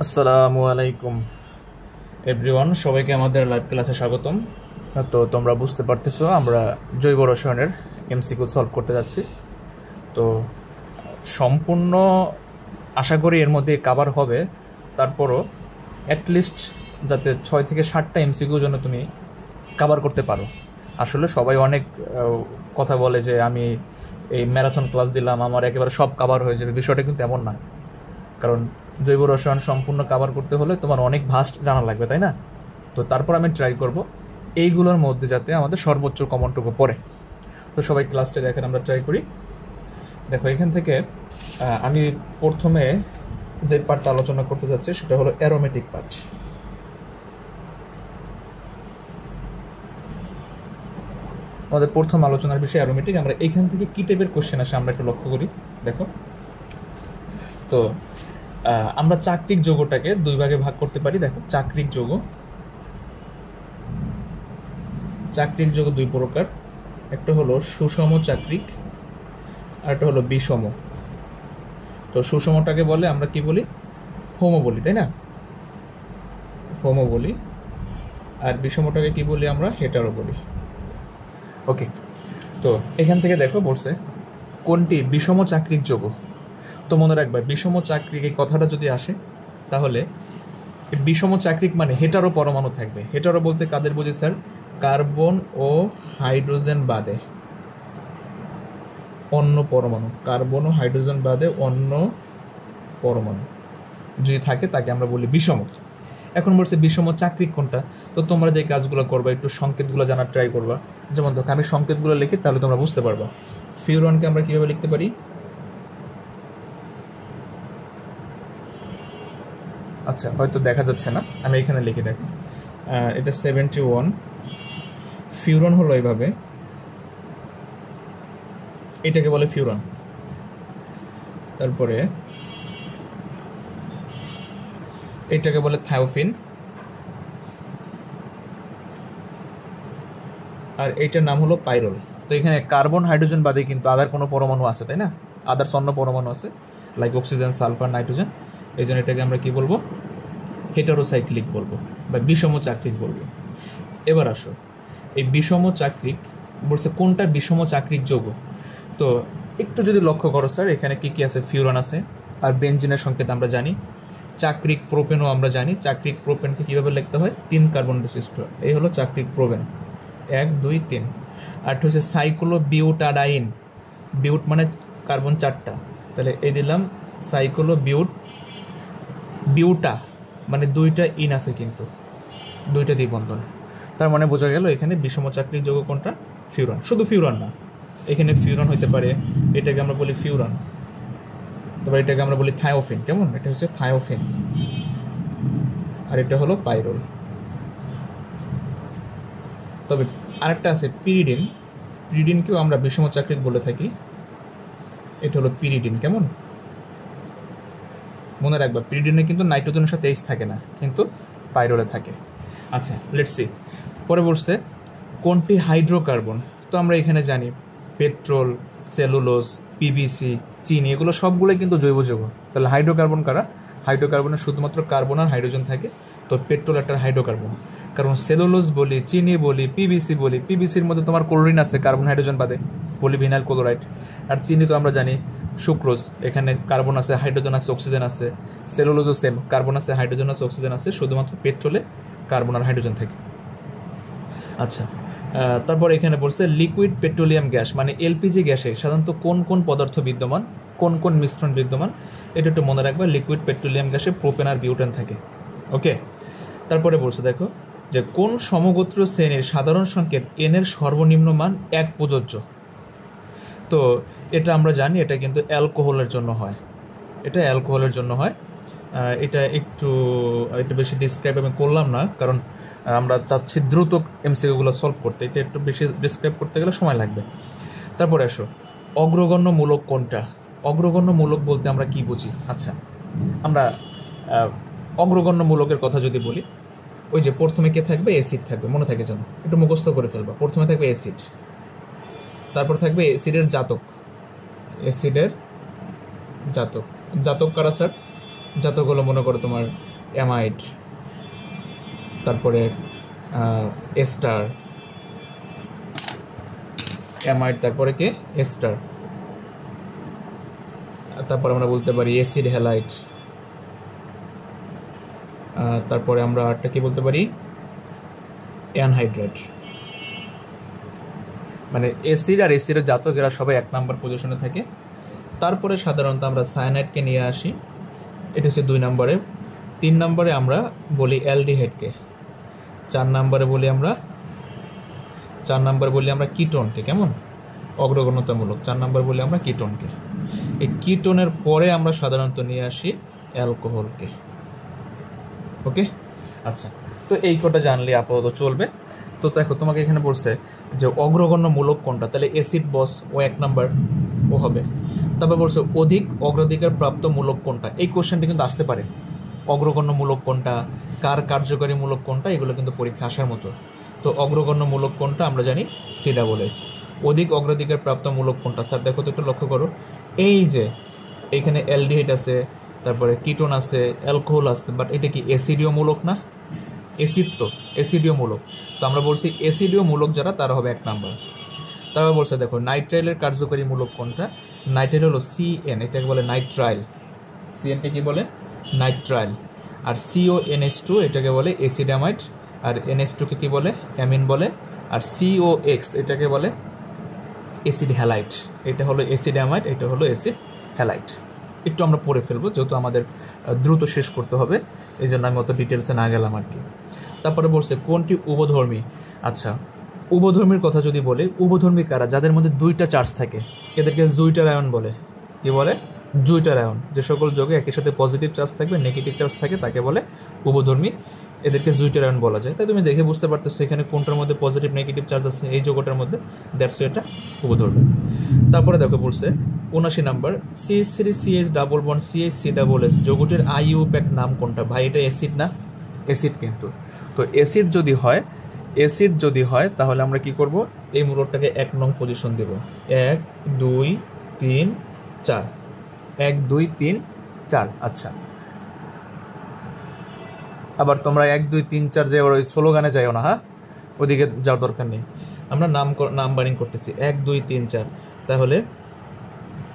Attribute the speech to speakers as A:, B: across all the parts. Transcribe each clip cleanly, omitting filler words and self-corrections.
A: আসসালামু আলাইকুম এভরিওয়ান, সবাইকে আমাদের লাইভ ক্লাসে স্বাগতম। তো তোমরা বুঝতে পারতেছো আমরা জৈব রসায়নের এমসিকিউ সলভ করতে যাচ্ছি। তো সম্পূর্ণ আশা করি এর মধ্যে কাভার হবে, তারপরও অ্যাটলিস্ট যাতে 6 থেকে 7টা এমসিকিউ যেন তুমি কাভার করতে পারো। আসলে সবাই অনেক কথা বলে যে আমি এই ম্যারাথন ক্লাস দিলাম আমার একেবারে সব কাভার হয়ে যাবে, বিষয়টা কিন্তু এমন না। কারণ জৈব রসায়ন সম্পূর্ণ কাভার করতে হলে তোমার অনেক ভাস্ট জানা লাগবে, তাই না? তো তারপর আমি ট্রাই করব এইগুলোর মধ্যে যাতে আমাদের সর্বোচ্চ কমনটুকু পড়ে। তো সবাই ক্লাসটা দেখেন, আমরা ট্রাই করি। দেখো, এখান থেকে আমি প্রথমে যে পার্টটা আলোচনা করতে যাচ্ছি সেটা হলো অ্যারোমেটিক পার্ট। আমাদের প্রথম আলোচনার বিষয় অ্যারোমেটিক। আমরা এইখান থেকে কি টাইপের কোশ্চেন আসে আমরা একটু লক্ষ্য করি। দেখো, তো আমরা চাকরিক যৌগটাকে দুই ভাগে ভাগ করতে পারি। দেখো, চাকরিক যৌগ দুই প্রকার, একটা হলো সুষম চাকরিক আর একটা হলো বিষম। তো সুষমটাকে বলে আমরা কি বলি, হোমো বলি, তাই না? হোমো বলি। আর বিষমটাকে কি বলি আমরা, হেটারো বলি। ওকে, তো এখান থেকে দেখো বলছে কোনটি বিষম চাকরিক যৌগ। তো মনে রাখবে, বিষম চাকরিক এই কথাটা যদি আসে তাহলে বিষম চাকরিক মানে হেটারো পরমাণু থাকবে। হেটারো বলতে কাদের বুঝি স্যার? কার্বন ও হাইড্রোজেন বাদে অন্য পরমাণু, কার্বন ও হাইড্রোজেন বাদে অন্য পরমাণু যদি থাকে তাকে আমরা বলি বিষম। এখন বলছে বিষম চাকরিক কোনটা। তো তোমরা যে কাজগুলো করবা একটু সংকেতগুলো জানার ট্রাই করবা। যেমন দেখো, আমি সংকেতগুলো লিখি তাহলে তোমরা বুঝতে পারবা। ফিউরনকে আমরা কিভাবে লিখতে পারি? আচ্ছা, হয়তো দেখা যাচ্ছে না, আমি এখানে লিখে দেখো। এটা 71। ফিউরন হলো এইভাবে, এটাকে বলে ফিউরন। তারপরে এটাকে বলে থায়োফিন, আর এইটার নাম হলো পাইরল। তো এখানে কার্বন হাইড্রোজেন বাদে কিন্তু আদার কোনো পরমাণু আছে, তাই না? আদার্স অন্য পরমাণু আছে, লাইক অক্সিজেন, সালফার, নাইট্রোজেন। এই জন্য এটাকে আমরা কি বলবো, হেটারোসাইক্লিক বলবো বা বিষম চাকরিক বলবো। এবার আসো, এই বিষম চাকরিক বলছে কোনটা বিষম চাকরিক যৌগ। তো একটু যদি লক্ষ্য করো স্যার, এখানে কি কি আছে? ফিউরন আছে, আর বেনজিনের সংকেত আমরা জানি। চাকরিক প্রোপেনও আমরা জানি। চাকরিক প্রোপেনকে কীভাবে লিখতে হয়? 3 কার্বন বিশিষ্ট, এই হলো চাকরিক প্রোপেন, 1 2 3। আর হচ্ছে সাইক্লো বিউটাডাইন। বিউট মানে কার্বন 4টা, তাহলে এই দিলাম সাইক্লো বিউটা মানে 2টা ইন আছে কিন্তু 2টা দ্বিবন্ধন। তার মানে বোঝা গেল এখানে বিষম চাকরিক যৌগ কোনটা? ফিউরন। শুধু ফিউরন না, এখানে ফিউরন হইতে পারে, এটাকে আমরা বলি ফিউরন। তারপর এটাকে আমরা বলি থায়োফিন। কেমন? এটা হচ্ছে থায়োফিন, আর এটা হলো পাইরল। তবে আরেকটা আছে পিরিডিন। পিরিডিনকেও আমরা বিষম চাকরিক বলে থাকি, এটা হলো পিরিডিন। কেমন? মনে রাখবা, পিরিডিনে কিন্তু নাইট্রোজেনের সাথে এইচ থাকে না, কিন্তু পাইরলে থাকে। আচ্ছা, লেটস সি। পরে বলছে কোনটি হাইড্রোকার্বন। তো আমরা এখানে জানি পেট্রোল, সেলুলোজ, পিভিসি, চিনি, এগুলো সবগুলোই কিন্তু জৈব যৌগ। তাহলে হাইড্রোকার্বন কারা? হাইড্রোকার্বনে শুধুমাত্র কার্বন আর হাইড্রোজেন থাকে। তো পেট্রোল একটা হাইড্রোকার্বন। কারণ সেলুলোজ বলি, চিনি বলি, পিভিসি বলি, পিভিসির মধ্যে তোমার ক্লোরিন আছে কার্বন হাইড্রোজেন বাদে, পলিভিনাইল ক্লোরাইড। আর চিনি তো আমরা জানি সুক্রোজ, এখানে কার্বন আছে, হাইড্রোজেন আছে, অক্সিজেন আছে। সেলুলোজও সেম, কার্বন আছে, হাইড্রোজেন আছে, অক্সিজেন আছে। শুধুমাত্র পেট্রোলে কার্বন আর হাইড্রোজেন থাকে। আচ্ছা, তারপর এখানে বলছে লিকুইড পেট্রোলিয়াম গ্যাস মানে এলপিজি গ্যাসে সাধারণত কোন কোন পদার্থ বিদ্যমান, কোন কোন মিশ্রণ বিদ্যমান, এটা একটু মনে রাখবে। লিকুইড পেট্রোলিয়াম গ্যাসে প্রোপেন আর বিউটেন থাকে। ওকে, তারপরে বলছে দেখো যে কোন সমগোত্র শ্রেণীর সাধারণ সংকেত এন এর সর্বনিম্ন মান 1 প্রযোজ্য। তো এটা আমরা জানি, এটা কিন্তু অ্যালকোহলের জন্য হয়। এটা অ্যালকোহলের জন্য হয়। এটা একটু বেশি ডিসক্রাইব আমি করলাম না, কারণ আমরা চাচ্ছি দ্রুত এমসিকিউগুলো সলভ করতে। এটা একটু বেশি ডিসক্রাইব করতে গেলে সময় লাগবে। তারপরে আসো, অগ্রগণ্য মূলক কোনটা। অগ্রগণ্য মূলক বলতে আমরা কি বুঝি? আচ্ছা, আমরা অগ্রগণ্য মূলকের কথা যদি বলি, ওই যে প্রথমে কে থাকবে? অ্যাসিড থাকবে, মনে থাকে যেন, একটু মুখস্থ করে ফেলবা। প্রথমে থাকবে অ্যাসিড, তারপর থাকবে অ্যাসিডের জাতক। অ্যাসিডের জাতক, জাতক কারা স্যার? যতগুলো মনে করো তোমার অ্যামাইড, তারপরে এস্টার, অ্যামাইড, তারপরে কে এস্টার, তারপরে আমরা বলতে পারি অ্যাসিড হ্যালাইড, তারপরে আমরা আরটা কি বলতে পারি অ্যানহাইড্রেট। মানে অ্যাসিড আর অ্যাসিডের জাতক এরা সবাই 1 নম্বর পজিশনে থাকে। তারপরে সাধারণত আমরা সায়ানাইডকে নিয়ে আসি, এটা হচ্ছে 2 নম্বরে। 3 নম্বরে আমরা বলি অ্যালডিহাইডকে। 4 নম্বরে বলি আমরা কিটোনকে। কেমন অগ্রগণ্যতামূলক 4 নম্বর বলি আমরা কিটোনকে। এই কিটোনের পরে আমরা সাধারণত নিয়ে আসি অ্যালকোহলকে। ওকে, আচ্ছা, তো এই কটা জানলে আপাতত চলবে। তো দেখো তোমাকে এখানে বলছে যে অগ্রগণ্য মূলক কোনটা, তাহলে অ্যাসিড বস ও 1 নম্বর ও হবে। তারপর বলছে অধিক অগ্রাধিকার প্রাপ্ত মূলক কোনটা, এই কোশ্চেনটা কিন্তু আসতে পারে। অগ্রগণ্য মূলক কোনটা, কার কার্যকরী মূলক কোনটা, এগুলো কিন্তু পরীক্ষা আসার মতো। তো অগ্রগণ্য মূলক কোনটা আমরা জানি CSS। অধিক অগ্রাধিকার প্রাপ্ত মূলক কোনটা স্যার, দেখো তো একটু লক্ষ্য করো, এই যে এখানে অ্যালডিহাইড আছে, তারপরে কিটোন আছে, অ্যালকোহল আছে, বাট এটা কি অ্যাসিডীয় মূলক না? অ্যাসিড তো অ্যাসিডীয় মূলক, তো আমরা বলছি অ্যাসিডীয় মূলক যারা তারা হবে 1 নম্বর। তারপর বলছে দেখো নাইট্রাইলের কার্যকরী মূলক কোনটা, নাইট্রাইল হলো CN, এটাকে বলে নাইট্রাইল। CNকে কি বলে নাইট্রাইল। আর CONH2 এটাকে বলে অ্যাসিডামাইড, আর NH2কে কি বলে অ্যামিন বলে। আর COX এটাকে বলে অ্যাসিড হ্যালাইড। এটা হলো অ্যাসিডামাইড, এটা হলো অ্যাসিড হ্যালাইড। একটু আমরা পড়ে ফেলবো যেহেতু আমাদের দ্রুত শেষ করতে হবে, এই জন্য আমি অত ডিটেলসে না গেলাম আর কি। তারপরে বলছে কোনটি উভধর্মী। আচ্ছা, উভধর্মীর কথা যদি বলি, উভধর্মী কারা, যাদের মধ্যে 2টা চার্জ থাকে, এদেরকে জুইটার আয়ন বলে। কি বলে? জুইটার আয়ন। যে সকল যোগে একই সাথে পজিটিভ চার্জ থাকবে, নেগেটিভ চার্জ থাকে, তাকে বলে উভধর্মী। এদেরকে জুইটার আয়ন বলা যায়। তাই তুমি দেখে বুঝতে পারতেছো এখানে কোনটার মধ্যে পজিটিভ নেগেটিভ চার্জ আছে, এই যোগটার মধ্যে, দ্যাটস এটা উভধর্মী। তারপরে দেখো বলছে 79 number CH3CH double bond CH3SS যৌগটির IUPAC নাম কোনটা। ভাই এটা অ্যাসিড না? অ্যাসিড কিন্তু। তো অ্যাসিড যদি হয় তাহলে আমরা কি করব, এই মূলকটাকে 1 নং পজিশন দেব। 1 2 3 4, 1 2 3 4। আচ্ছা, আবার তোমরা 1 2 3 4 যে ওই স্লোগানে যাইও না, হ্যাঁ, ওদিকে যাওয়ার দরকার নেই। আমরা নাম্বারিং করতেছি 1 2 3 4। তাহলে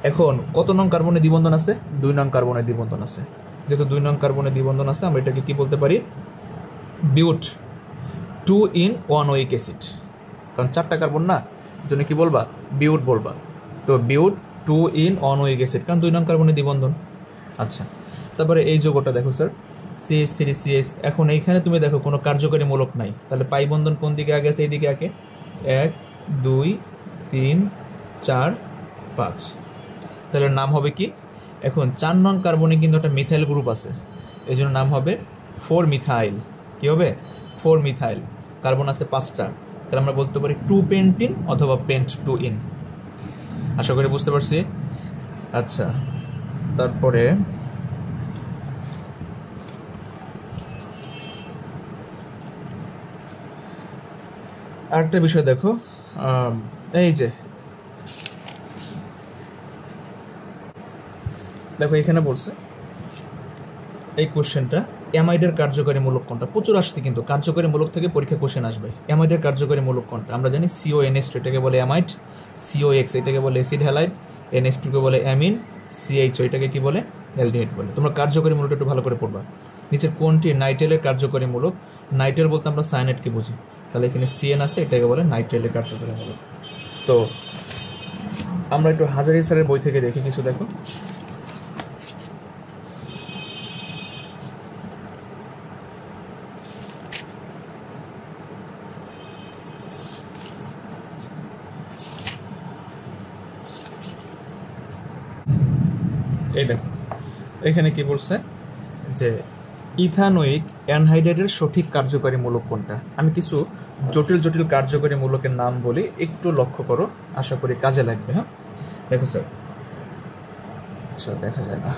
A: এখন কত নং কার্বনে দ্বিবন্ধন আছে? 2 নং কার্বনে দ্বিবন্ধন আছে। যেহেতু 2 নং কার্বনে দ্বিবন্ধন আছে, আমরা এটাকে কি বলতে পারি, বিউট 2 in 1 ওয়িক অ্যাসিড। কারণ 4টা কার্বন না, জন্য কি বলবা, বিউট বলবা। তো বিউট 2 in 1 ওয়িক অ্যাসিড, কারণ 2 নং কার্বনে দ্বিবন্ধন। আচ্ছা, তারপরে এই যৌগটা দেখো স্যার CH3CH। এখন এইখানে তুমি দেখো কোনো কার্যকরী মূলক নাই, তাহলে পাই বন্ধন কোন দিকে আগে আছে? এই দিকে আগে। 1 2 3 4 5। তাহলে নাম হবে কি, এখন 4 নং কার্বনে কিন্তু একটা মিথাইল গ্রুপ আছে, এই জন্য নাম হবে 4 মিথাইল। কি হবে? 4 মিথাইল। কার্বন আছে 5টা, তাহলে আমরা বলতে পারি 2 পেন্টিন অথবা পেন্ট 2 ইন। আশা করি বুঝতে পারছি। আচ্ছা, তারপরে আরেকটা বিষয় দেখো, এই যে দেখো এখানে বলছে এই কোশ্চেনটা, অ্যামাইডের কার্যকরী মূলক কোনটা। প্রচুর আসছে কিন্তু কার্যকরী মূলক থেকে পরীক্ষা কোশ্চেন আসবে। অ্যামাইডের কার্যকরী মূলক কোনটা? আমরা জানি CONH2 এটাকে বলে অ্যামাইড, COX এটাকে বলে অ্যাসিড হ্যালাইড, NH2 কে বলে অ্যামিন, CHO এটাকে কি বলে, অ্যালডিহাইড বলে। তোমরা কার্যকরী মূলকটা একটু ভালো করে পড়বা। নিচের কোনটি নাইট্রাইলের কার্যকরী মূলক? নাইট্রাইল বলতে আমরা সায়ানাইডকে বুঝি, তাহলে এখানে CN আছে, এটাকে বলে নাইট্রাইলের কার্যকরী মূলক। তো আমরা একটু হাজারি স্যারের বই থেকে দেখি কিছু। দেখো এই দেখো এখানে কি বলছে যে ইথানোয়িক অ্যানহাইড্রাইডের সঠিক কার্যকরী মূলক কোনটা। আমি কিছু জটিল কার্যকরী মূলকের নাম বলি, একটু লক্ষ্য করো, আশা করি কাজে লাগবে। হ্যাঁ দেখো স্যার, আচ্ছা দেখা যায় না,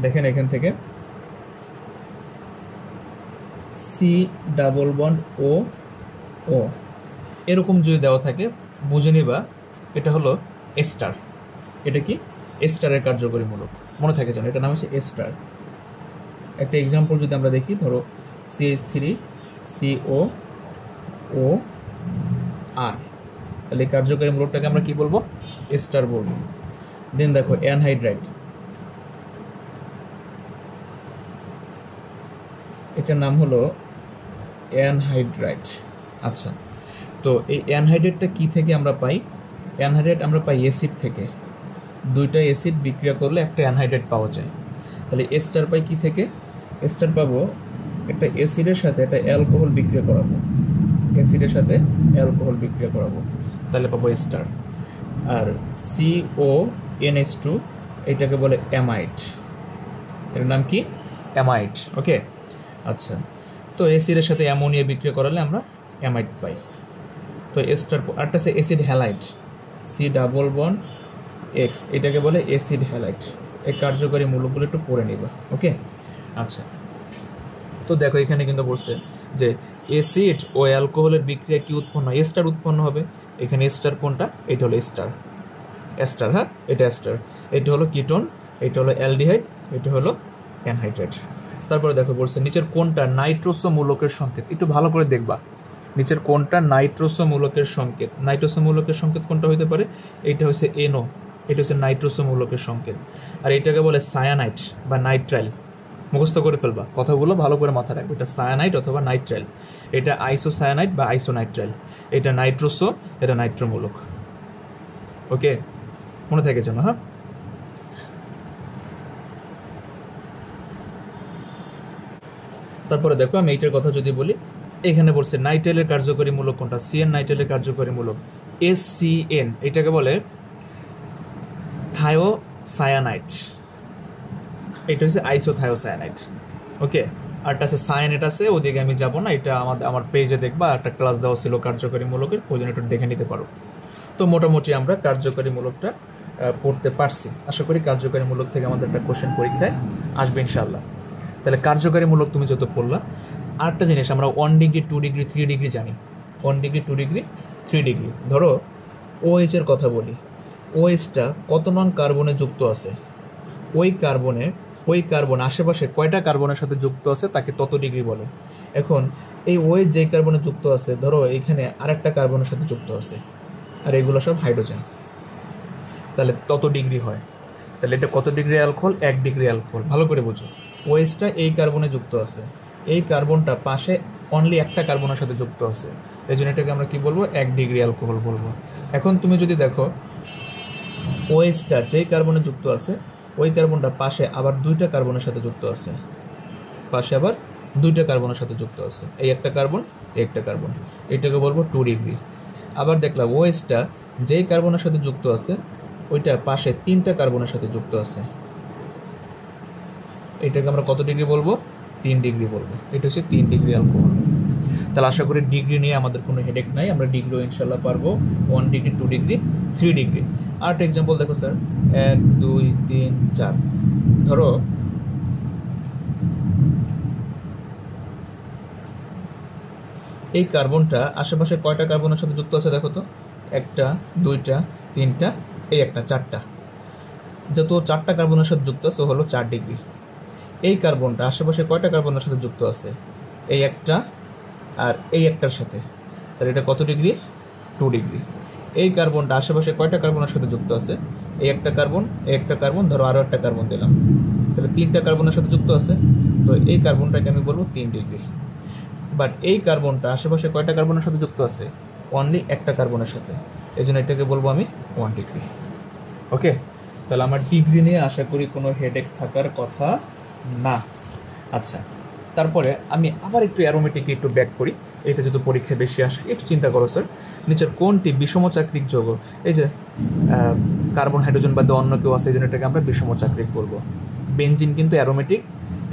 A: দেখেন এখান থেকে সি ডাবল বন্ড ও ও এরকম যদি দেওয়া থাকে বুঝে নিবা এটা হলো এস্টার। এটা কি এস্টারের কার্যকরী মূলক, মনে থাকে যেন এটার নাম হচ্ছে এস্টার। একটা এক্সাম্পল যদি আমরা দেখি, ধরো CH3COOR, তাহলে এই কার্যকরী মূলকটাকে আমরা কি বলবো? এস্টার বলবো। দেন দেখো অ্যানহাইড্রাইট, এটার নাম হলো অ্যানহাইড্রাইট। আচ্ছা, তো এই অ্যানহাইড্রাইটটা কি থেকে আমরা পাই? অ্যানহাইড্রাইট আমরা পাই অ্যাসিড থেকে। দুইটা অ্যাসিড বিক্রিয়া করলে একটা অ্যানহাইড্রাইট পাওয়া যায়। তাহলে এস্টার পাই কি থেকে? এস্টার পাবো একটা অ্যাসিডের সাথে একটা অ্যালকোহল বিক্রিয়া করাবো, অ্যাসিডের সাথে অ্যালকোহল বিক্রিয়া করাবো, তাহলে পাবো এস্টার। আর CONH2 এটাকে বলে অ্যামাইড, এর নাম কি? অ্যামাইড। ওকে, আচ্ছা, তো অ্যাসিডের সাথে অ্যামোনিয়া বিক্রিয়া করালে আমরা অ্যামাইড পাই। তো এস্টার। আরটা আছে অ্যাসিড হ্যালাইড, C+X, এটাকে বলে অ্যাসিড হ্যালাইড। এই কার্যকরী মূলকগুলো একটু পড়ে নিবা। ওকে, আচ্ছা, তো দেখো এখানে কিন্তু বলছে যে অ্যাসিড ও অ্যালকোহলের বিক্রিয়া কি উৎপন্ন হয়? এস্টার উৎপন্ন হবে। এখানে এস্টার কোনটা? এটা হলো এস্টার, এস্টার, হ্যাঁ এটা এস্টার। এটা হলো কিটোন, এটা হলো অ্যালডিহাইড, এটা হলো অ্যানহাইড্রাইট। তারপরে দেখো বলছে নিচের কোনটা নাইট্রোসো মূলকের সংকেত? একটু ভালো করে দেখবা, নিচের কোনটা নাইট্রোসো মূলকের সংকেত? নাইট্রোসো মূলকের সংকেত কোনটা হতে পারে? এটা হচ্ছে NO, এটা হচ্ছে নাইট্রোসো মূলকের সংকেত। আর এটাকে বলে সায়ানাইট বা নাইট্রাইল। মুখস্থ করে ফেলবা, কথাগুলো ভালো করে মাথায় রাখবে। এটা সায়ানাইট অথবা নাইট্রাইল, এটা আইসোসায়ানাইট বা আইসোনাইট্রাইল। এটা নাইট্রোসো, এটা নাইট্রোমূলক। ওকে, মনে থাকে যেন, হ্যাঁ। তারপরে দেখো আমি এইটার কথা যদি বলি, এখানে বলছে নাইট্রাইলের কার্যকরী মূলক কোনটা? CN নাইট্রাইলের কার্যকরী মূলক SCN, এটাকে বলে থায়োসায়ানাইট, এটা হচ্ছে আইসোথায়োসায়ানাইট। ওকে, আরটা আছে সায়ানেট আছে, ওদিকে আমি যাব না, এটা আমার পেজে দেখবা, একটা ক্লাস দেওয়া ছিল কার্যকরী মূলকের, ওই জন্য একটু দেখে নিতে পারো। তো মোটামুটি আমরা কার্যকরী মূলকটা পড়তে পারছি। আশা করি কার্যকরী মূলক থেকে আমাদের একটা কোশ্চেন পরীক্ষায় আসবে ইনশাআল্লাহ। তাহলে কার্যকরী মূলক তুমি যত পড়লা, আরেকটা জিনিস আমরা 1 ডিগ্রি 2 ডিগ্রি 3 ডিগ্রি জানি। 1 ডিগ্রি 2 ডিগ্রি 3 ডিগ্রি। ধরো OH এর কথা বলি, OHটা কত নং কার্বনে যুক্ত আছে? ওই কার্বন আশেপাশে কয়টা কার্বনের সাথে যুক্ত আছে তাকে তত ডিগ্রি বলে। এখন এই OH যেই কার্বনে যুক্ত আছে, ধরো এখানে আরেকটা কার্বনের সাথে যুক্ত আছে, আর এগুলো সব হাইড্রোজেন, তাহলে তত ডিগ্রি হয়। তাহলে এটা কত ডিগ্রি অ্যালকোহল? 1 degree alcohol. ভালো করে বুঝো, OHটা এই কার্বনে যুক্ত আছে, এই কার্বনটা পাশে অনলি একটা কার্বনের সাথে যুক্ত আছে, এই জন্য এটাকে আমরা কি বলবো? 1 ডিগ্রি অ্যালকোহল বলবো। এখন তুমি যদি দেখো OHটা যেই কার্বনে যুক্ত আছে, ওই কার্বনটা পাশে আবার দুইটা কার্বনের সাথে যুক্ত আছে, পাশে আবার দুইটা কার্বনের সাথে যুক্ত আছে, এই একটা কার্বন, এই একটা কার্বন, এটাকে বলবো 2 ডিগ্রি। আবার দেখলাম OHটা যেই কার্বনের সাথে যুক্ত আছে, ওইটা পাশে 3টা কার্বনের সাথে যুক্ত আছে, এটাকে আমরা কত ডিগ্রি বলবো? 3 ডিগ্রি বলবো। এটা হচ্ছে 3 ডিগ্রি অ্যালকোহল। তাহলে আশা করি ডিগ্রি নিয়ে আমাদের কোনো হেডেক নাই, আমরা ডিগ্রিও ইনশাল্লাহ পারবো। 1 ডিগ্রি 2 ডিগ্রি 3 ডিগ্রি। আর একটা এক্সাম্পল দেখো স্যার, 1 2 3 4। ধরো এই কার্বনটা আশেপাশে কয়টা কার্বনের সাথে যুক্ত আছে দেখো তো? 1টা 2টা 3টা, এই একটা 4টা। যত 4টা কার্বনের সাথে যুক্ত আছে হলো 4 ডিগ্রি। এই কার্বনটা আশেপাশে কয়টা কার্বনের সাথে যুক্ত আছে? এই একটা আর এই একটার সাথে, তাহলে এটা কত ডিগ্রি? 2 ডিগ্রি। এই কার্বনটা আশেপাশে কয়টা কার্বনের সাথে যুক্ত আছে? এই একটা কার্বন, এই একটা কার্বন, ধরো আরও একটা কার্বন দিলাম, তাহলে 3টা কার্বনের সাথে যুক্ত আছে, তো এই কার্বনটাকে আমি বলবো 3 ডিগ্রি। বাট এই কার্বনটা আশেপাশে কয়টা কার্বনের সাথে যুক্ত আছে? অনলি একটা কার্বনের সাথে, এই জন্য এটাকে বলবো আমি 1 ডিগ্রি। ওকে, তাহলে আমার ডিগ্রি নিয়ে আশা করি কোনো হেডেক থাকার কথা না। আচ্ছা, তারপরে আমি আবার একটু অ্যারোমেটিক একটু ব্যাক করি, এটা যদি পরীক্ষায় বেশি আসে। একটু চিন্তা করো স্যার, নিচের কোনটি বিষমচাক্রিক যৌগ? এই যে কার্বন হাইড্রোজেন বাদে অন্য কেউ আছে, এই জন্য এটাকে আমরা বিষমচাক্রিক বলবো। বেনজিন কিন্তু অ্যারোমেটিক,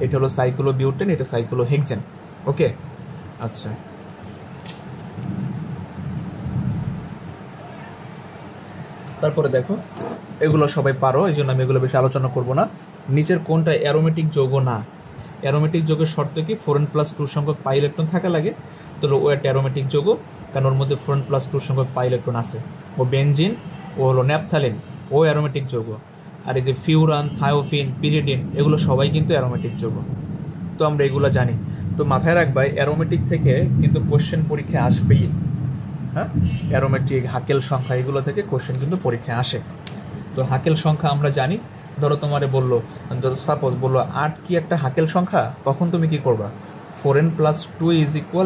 A: এটা হলো সাইক্লোবিউটেন, এটা সাইক্লোহেক্সেন। ওকে, আচ্ছা, তারপরে দেখো এগুলো সবাই পারো, এই জন্য আমি এগুলো বেশি আলোচনা করব না। নিচের কোনটা অ্যারোমেটিক যৌগ না? অ্যারোমেটিক যৌগের শর্ত কি? 4n+2 সংখ্যক পাই ইলেকট্রন থাকা লাগে। তো ও একটা অ্যারোমেটিক যৌগ, কারণ ওর মধ্যে 4n+2 সংখ্যক পাই ইলেকট্রন আছে। ও বেনজিন, ও হলো ন্যাপথালিন, ও অ্যারোমেটিক যৌগ। আর এই যে ফিউরান, থায়োফিন, পিরিডিন এগুলো সবাই কিন্তু অ্যারোমেটিক যৌগ। তো আমরা এগুলো জানি। তো মাথায় রাখবা অ্যারোমেটিক থেকে কিন্তু কোশ্চেন পরীক্ষায় আসবেই। হ্যাঁ, অ্যারোমেটিক, হাকেল সংখ্যা এগুলো থেকে কোশ্চেন কিন্তু পরীক্ষায় আসে। তো হাকেল সংখ্যা আমরা জানি। ধরো তোমারে বললো, সাপোজ বললো 8 কি একটা হাকেল সংখ্যা, তখন তুমি কি করবা? 4n + 2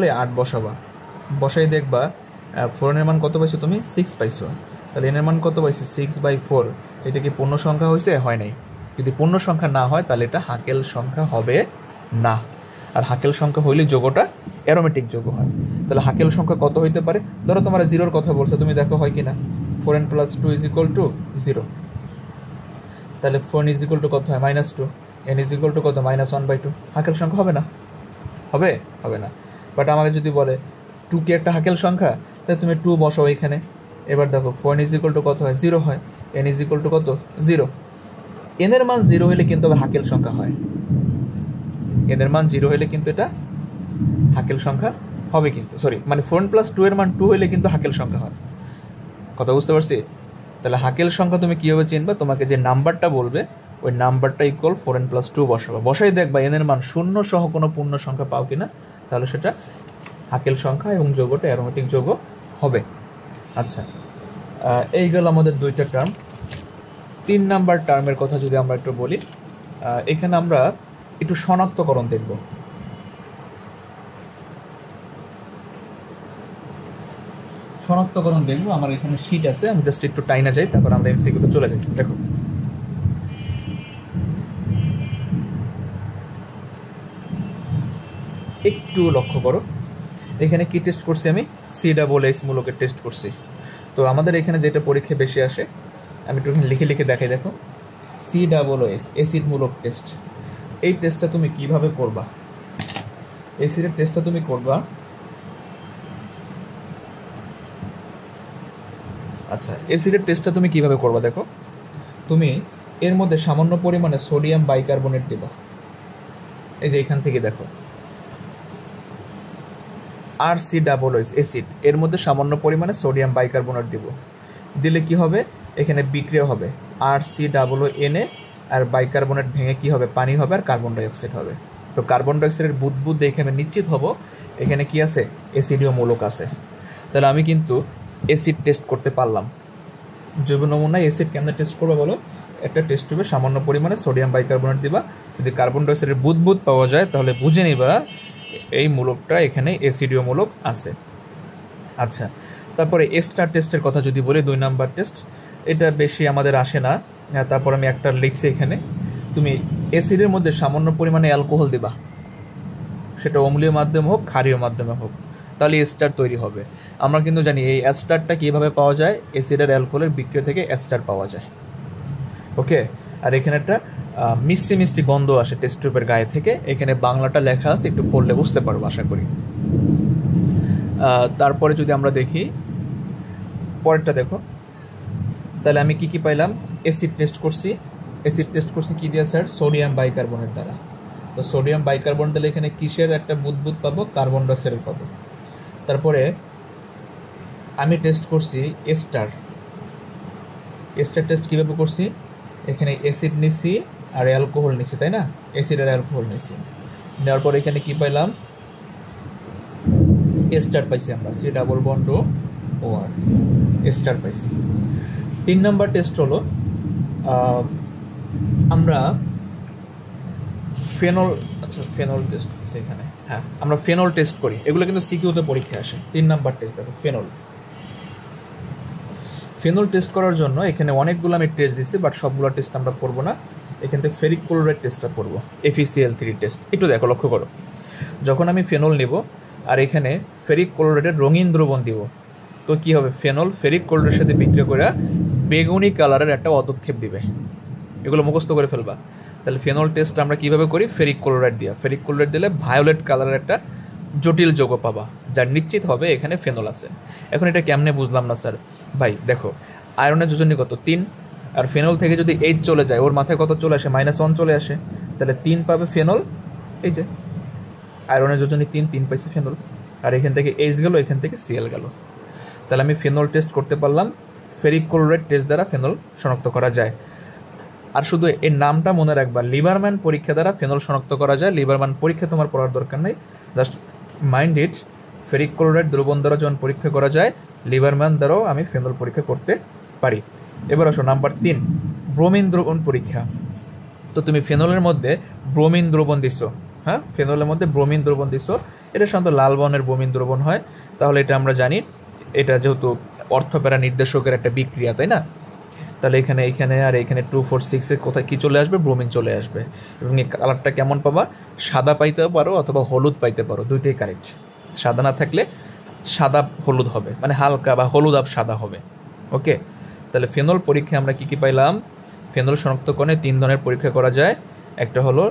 A: = 8 বসাবা। বসাই দেখবা 4n এর মান কত পাইছো তুমি? 6 পাইছো। তাহলে n এর মান কত পাইছো? 6/4। এটা কি পূর্ণ সংখ্যা হয়েছে? হয় নাই। যদি পূর্ণ সংখ্যা না হয় তাহলে এটা হাকেল সংখ্যা হবে না। আর হাকেল সংখ্যা হইলে যোগটা অ্যারোমেটিক যোগ হয়। তাহলে হাকেল সংখ্যা কত হইতে পারে? ধরো তোমার 0-র কথা বলছে, তুমি দেখো হয় কিনা। 4n + 2 = 0। তাহলে 4n = কত হয়? -2। n = কত? -1/2। হাকেল সংখ্যা হবে না? হবে? হবে না। বাট আমাকে যদি বলে 2 কি একটা হাকেল সংখ্যা, তাহলে তুমি 2 বসাও এখানে। এবার দেখো 4n = কত হয়? 0 হয়। n = কত? 0। n এর মান 0 হলে কিন্তু আবার হাকেল সংখ্যা হয়। n এর মান 0 হলে কিন্তু এটা হাকেল সংখ্যা হবে কিন্তু, সরি, মানে 4n + 2 এর মান 2 হলে কিন্তু হাকেল সংখ্যা হয়। কথা বুঝতে পারছি? তাহলে হাকেল সংখ্যা তুমি কীভাবে চিনবা? তোমাকে যে নাম্বারটা বলবে ওই নাম্বারটা = 4n + 2 বসাবো। বসাই দেখবা n এর মান 0 সহ কোনো পূর্ণ সংখ্যা পাও কিনা, তাহলে সেটা হাকেল সংখ্যা এবং যৌগটা অ্যারোমেটিক যৌগ হবে। আচ্ছা, এই গেল আমাদের 2টা টার্ম। 3 নাম্বার টার্মের কথা যদি আমরা একটু বলি, এখানে আমরা একটু শনাক্তকরণ দেখব। শনাক্তকরণ দেখবো। আমার এখানে শীট আছে, আমি জাস্ট একটু টাইনা যাই, তারপর আমরা এমসিকিউতে চলে যাই। দেখো, একটু লক্ষ্য করো, এখানে কি টেস্ট করছি আমি? CSS মূলকের টেস্ট করছি। তো আমাদের এখানে যেটা পরীক্ষায় বেশি আসে, আমি একটু লিখে লিখে দেখাই। দেখো, CSS অ্যাসিড মূলক টেস্ট। এই টেস্টটা তুমি কিভাবে করবা? অ্যাসিডের টেস্টটা তুমি করবা, আচ্ছা, অ্যাসিডের টেস্টটা তুমি কিভাবে করবা? দেখো, তুমি এর মধ্যে সামান্য পরিমাণে সোডিয়াম বাইকার্বনেট দিবা। এই যে এখান থেকে দেখো, RCSS অ্যাসিড, এর মধ্যে সামান্য পরিমাণে সোডিয়াম বাইকার্বনেট দিব। দিলে কি হবে? এখানে বিক্রিয়া হবে, RCNA আর বাইকার্বনেট ভেঙে কি হবে? পানি হবে আর কার্বন ডাইঅক্সাইড হবে। তো কার্বন ডাইঅক্সাইডের বুদবুদ দেখে আমি নিশ্চিত হব এখানে কি আছে? অ্যাসিডীয় মূলক আছে। তাহলে আমি কিন্তু অ্যাসিড টেস্ট করতে পারলাম। জৈব নমুনায় অ্যাসিড কেমন টেস্ট করবে বলো? একটা টেস্ট টিউবে সামান্য পরিমাণে সোডিয়াম বাইকার্বনেট দিবা। যদি কার্বন ডাইঅক্সাইডের বুদবুদ পাওয়া যায় তাহলে বুঝে নিবা এই মূলকটা এখানে অ্যাসিডীয় মূলক আছে। আচ্ছা, তারপরে এস্টার টেস্টের কথা যদি বলি, 2 নাম্বার টেস্ট, এটা বেশি আমাদের আসে না। তারপর আমি একটা লিখছি এখানে, তুমি অ্যাসিডের মধ্যে সামান্য পরিমাণে অ্যালকোহল দিবা, সেটা অম্লীয় মাধ্যমে হোক ক্ষারীয় মাধ্যমে হোক, তাহলে এস্টার তৈরি হবে। আমরা কিন্তু জানি এই এস্টারটা কীভাবে পাওয়া যায়? অ্যাসিড আর অ্যালকোহলের বিক্রিয়া থেকে এস্টার পাওয়া যায়। ওকে, আর এখানে একটা মিষ্টি মিষ্টি গন্ধ আসে টেস্ট টিউবের গায়ে থেকে। এখানে বাংলাটা লেখা আছে, একটু পড়লে বুঝতে পারবো আশা করি। তারপরে যদি আমরা দেখি পরেরটা, দেখো, তাহলে আমি কি কি পাইলাম? অ্যাসিড টেস্ট করছি। অ্যাসিড টেস্ট করছি কি দিয়ে স্যার? সোডিয়াম বাইকার্বনেট দ্বারা। তো সোডিয়াম বাইকার্বনেট দিলে এখানে কিসের একটা বুদবুদ পাবো? কার্বন ডাইঅক্সাইডের পাবো। তারপরে আমি টেস্ট করছি এস্টার। এস্টার টেস্ট কীভাবে করছি? এখানে অ্যাসিড নিছি আর অ্যালকোহল নিছি, তাই না? অ্যাসিড আর অ্যালকোহল নিছি, নেওয়ার পর এখানে কি পাইলাম? এস্টার পাইছি আমরা, C++OR, এস্টার পাইছি। 3 নাম্বার টেস্ট হলো আমরা ফেনল, আচ্ছা ফেনল টেস্ট করছি এখানে, হ্যাঁ আমরা ফেনল টেস্ট করি। এগুলো কিন্তু সিকিউতে পরীক্ষা আসে। 3 নাম্বার টেস্ট দেখো, ফেনল। ফেনল টেস্ট করার জন্য এখানে অনেকগুলো আমি টেস্ট দিছি, বাট সবগুলো টেস্ট আমরা করবো না। এখান থেকে ফেরিক ক্লোরাইড টেস্টটা করবো, FeCl3 টেস্ট। একটু দেখো, লক্ষ্য করো, যখন আমি ফেনল নিব আর এখানে ফেরিক ক্লোরাইডের রঙিন দ্রবণ দিব, তো কি হবে? ফেনল ফেরিক ক্লোরাইডের সাথে বিক্রিয়া করে বেগুনি কালারের একটা পদক্ষেপ দিবে। এগুলো মুখস্থ করে ফেলবা। তাহলে ফেনল টেস্ট আমরা কীভাবে করি? ফেরিক ক্লোরাইড দিয়া। ফেরিক ক্লোরাইড দিলে ভায়োলেট কালারের একটা জটিল যৌগ পাবা, যার নিশ্চিত হবে এখানে ফেনল আছে। এখন এটা কেমনে বুঝলাম না স্যার? ভাই দেখো, আয়রনের যোজনী কত? 3, আর ফেনল থেকে যদি H চলে যায়, ওর মাথায় কত চলে আসে? -1 চলে আসে। তাহলে 3 পাবে ফেনল। এই যে আয়রনের যোজনী 3 পাইছে ফেনল, আর এখান থেকে H গেল, এখান থেকে Cl গেল। তাহলে আমি ফেনল টেস্ট করতে পারলাম ফেরিক ক্লোরাইড টেস্ট দ্বারা ফেনল শনাক্ত করা যায়। আর শুধু এর নামটা মনে রাখবা, লিবারম্যান পরীক্ষা দ্বারা ফেনল শনাক্ত করা যায়। লিবারম্যান পরীক্ষা তোমার পড়ার দরকার নেই, just mind it. Ferric chloride দ্রবণ দ্বারা যখন পরীক্ষা করা যায়, লিবারম্যান দ্বারাও আমি ফেনল পরীক্ষা করতে পারি। এবার আসো নাম্বার 3, ব্রোমিন দ্রবণ পরীক্ষা। তো তুমি ফেনলের মধ্যে ব্রোমিন দ্রবণ দিছো, হ্যাঁ, ফেনলের মধ্যে ব্রোমিন দ্রবণ দিছো, এটা সাধারণত লাল বর্ণের ব্রোমিন দ্রবণ হয়। তাহলে এটা আমরা জানি, এটা যেহেতু অর্থপ্যারা নির্দেশকের একটা বিক্রিয়া, তাই না? তাহলে এখানে আর এখানে 2 4 6 কোথায় কী চলে আসবে? ব্রোমিন চলে আসবে। এবং এই কালারটা কেমন পাবা? সাদা পাইতে পারো অথবা হলুদ পাইতে পারো, দুইটাই কারেক্ট। সাদা না থাকলে সাদা হলুদ হবে, মানে হালকা বা হলুদ আপ সাদা হবে। ওকে, তাহলে ফেনল পরীক্ষায় আমরা কী কী পাইলাম? ফেনল শনাক্তকরণে 3 ধরনের পরীক্ষা করা যায়। একটা হলো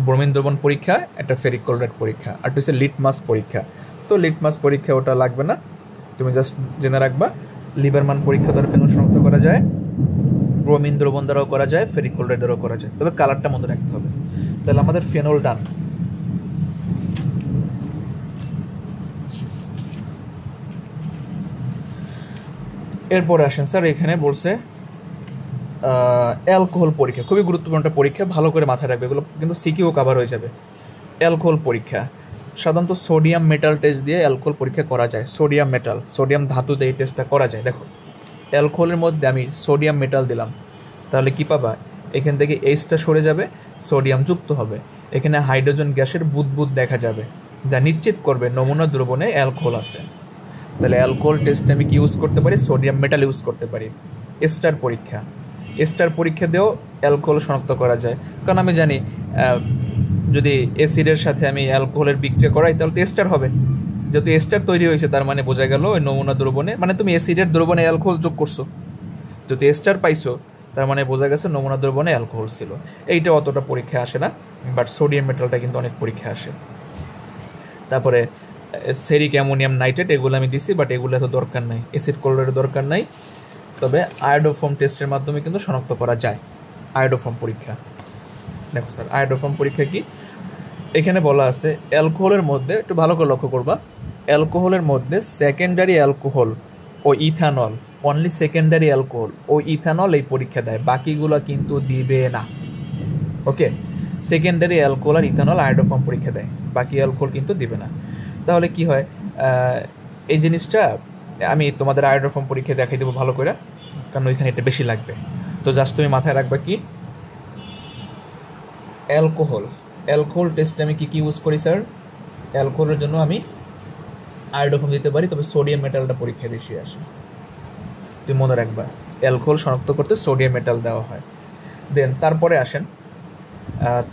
A: ব্রোমিন দ্রবণ পরীক্ষা, একটা ফেরিক ক্লোরাইড পরীক্ষা, আর হচ্ছে লিটমাস পরীক্ষা। তো লিটমাস পরীক্ষা ওটা লাগবে না, তুমি জাস্ট জেনে রাখবা লিবারম্যান পরীক্ষা দ্বারা ফেনল শনাক্ত করা যায়, ব্রোমিন দ্রবণ দ্বারাও করা যায়, ফেরিক ক্লোরাইড দ্বারাও করা যায়, তবে কালারটা মনে রাখতে হবে। তাহলে আমাদের ফেনল ডান। এরপরে আসেন স্যার, এখানে বলছে অ্যালকোহল পরীক্ষা, খুবই গুরুত্বপূর্ণ একটা পরীক্ষা, ভালো করে মাথায় রাখবে, এগুলো কিন্তু সিকিউ কভার হয়ে যাবে। অ্যালকোহল পরীক্ষা সাধারণত সোডিয়াম মেটাল টেস্ট দিয়ে অ্যালকোহল পরীক্ষা করা যায়। সোডিয়াম মেটাল, সোডিয়াম ধাতুতে এই টেস্টটা করা যায়। দেখো, অ্যালকোহলের মধ্যে আমি সোডিয়াম মেটাল দিলাম, তাহলে কি পাবা? এখান থেকে এইচটা সরে যাবে, সোডিয়াম যুক্ত হবে, এখানে হাইড্রোজেন গ্যাসের বুদবুদ দেখা যাবে, যা নিশ্চিত করবে নমুনা দ্রবণে অ্যালকোহল আছে। তাহলে অ্যালকোহল টেস্টে আমি কি ইউজ করতে পারি? সোডিয়াম মেটাল ইউজ করতে পারি। এস্টার পরীক্ষা, এস্টার পরীক্ষা দিয়েও অ্যালকোহল শনাক্ত করা যায়, কারণ আমি জানি যদি অ্যাসিডের সাথে আমি অ্যালকোহলের বিক্রিয়া করাই তাহলে তো এস্টার হবে। যেহেতু এস্টার তৈরি হয়েছে, তার মানে বোঝা গেল ওই নমুনা দ্রবণে, মানে তুমি অ্যাসিডের দ্রবণে অ্যালকোহল যোগ করছো, যেহেতু এস্টার পাইছো, তার মানে বোঝা গেছে নমুনা দ্রবণে অ্যালকোহল ছিল। এইটা অতটা পরীক্ষায় আসে না, বাট সোডিয়াম মেটালটা কিন্তু অনেক পরীক্ষায় আসে। তারপরে সেরিক অ্যামোনিয়াম নাইট্রেট, এগুলো আমি দিছি, বাট এগুলো এত দরকার নাই, অ্যাসিড ক্লোরাইডের দরকার নাই। তবে আয়োডোফর্ম টেস্টের মাধ্যমে কিন্তু শনাক্ত করা যায় আয়োডোফর্ম পরীক্ষা। দেখো স্যার, আয়োডোফর্ম পরীক্ষা কি? এখানে বলা আছে অ্যালকোহলের মধ্যে, একটু ভালো করে লক্ষ্য করবা, অ্যালকোহলের মধ্যে সেকেন্ডারি অ্যালকোহল ও ইথানল, অনলি সেকেন্ডারি অ্যালকোহল ও ইথানল এই পরীক্ষা দেয়, বাকিগুলো কিন্তু দিবে না। ওকে, সেকেন্ডারি অ্যালকোহল আর ইথানল আয়োডোফর্ম পরীক্ষা দেয়, বাকি অ্যালকোহল কিন্তু দিবে না। তাহলে কি হয়? এই জিনিসটা আমি তোমাদের আয়োডোফর্ম পরীক্ষা দেখাই দেবো ভালো করে, কারণ ওইখানে এটা বেশি লাগবে। তো জাস্ট তুমি মাথায় রাখবা কি, অ্যালকোহল টেস্টে আমি কী ইউজ করি স্যার? অ্যালকোহলের জন্য আমি আয়োডোফর্ম দিতে পারি, তবে সোডিয়াম মেটালটা পরীক্ষায় বেশি আসে। তুমি মনে রাখবা, অ্যালকোহল শনাক্ত করতে সোডিয়াম মেটাল দেওয়া হয়। দেন তারপরে আসেন,